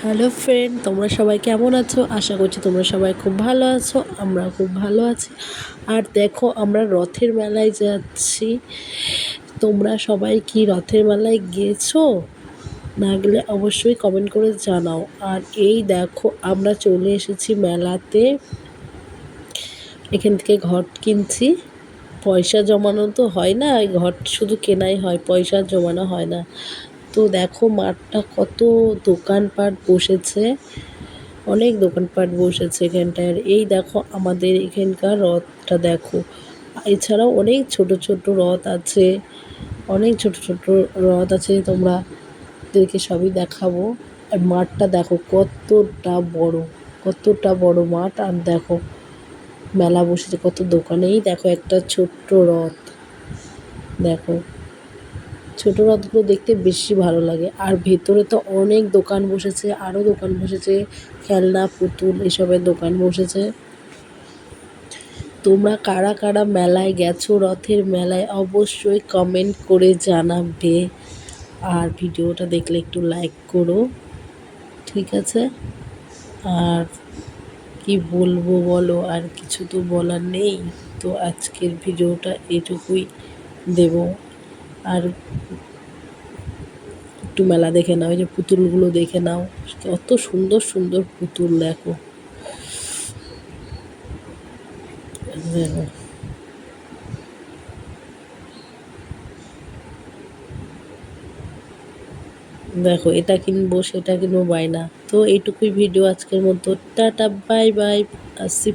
Hello friend, তোমরা সবাই কেমন আছো? আশা করছি তোমরা সবাই খুব ভালো আছো। আমরা খুব ভালো আছি। আর দেখো, আমরা রথের মেলায় যাচ্ছি। তোমরা সবাই কি রথের মেলায় গেছো? না গেলে অবশ্যই কমেন্ট করে জানাও। আর এই দেখো, আমরা চলে এসেছি মেলাতে। এখান থেকে ঘট কিনছি। পয়সা জমানো তো হয় না, ঘট শুধু কেনাই হয়, পয়সা জমানো হয় না। তো দেখো মাঠটা কত দোকানপাট বসেছে, অনেক দোকানপাট বসেছে এখানটায়। আর এই দেখো আমাদের এখানকার রথটা দেখো। এছাড়াও অনেক ছোট ছোট রথ আছে, অনেক ছোট ছোট রথ আছে, তোমাদেরকে সবই দেখাবো। আর মাঠটা দেখো কতটা বড় মাঠ। আর দেখো মেলা বসেছে, কত দোকানেই দেখো একটা ছোট্ট রথ। দেখো ছোট রথগুলো দেখতে বেশি ভালো লাগে। আর ভেতরে তো অনেক দোকান বসেছে, আরও দোকান বসেছে, খেলনা পুতুল এসবের দোকান বসেছে। তোমরা কারা কারা মেলায় গেছো, রথের মেলায়, অবশ্যই কমেন্ট করে জানাবে। আর ভিডিওটা দেখলে একটু লাইক করো, ঠিক আছে? আর কি বলবো বলো, আর কিছু তো বলার নেই। তো আজকের ভিডিওটা এটুকুই দেব। আর একটু মেলা দেখে নাও, এই যে পুতুলগুলো দেখে নাও, কত সুন্দর সুন্দর পুতুল। দেখো দেখো দেখো এটা কিনবো সেটা কিনবো বায়না। তো এইটুকুই ভিডিও আজকের মতো। টাটা, বাই বাই, আসছি।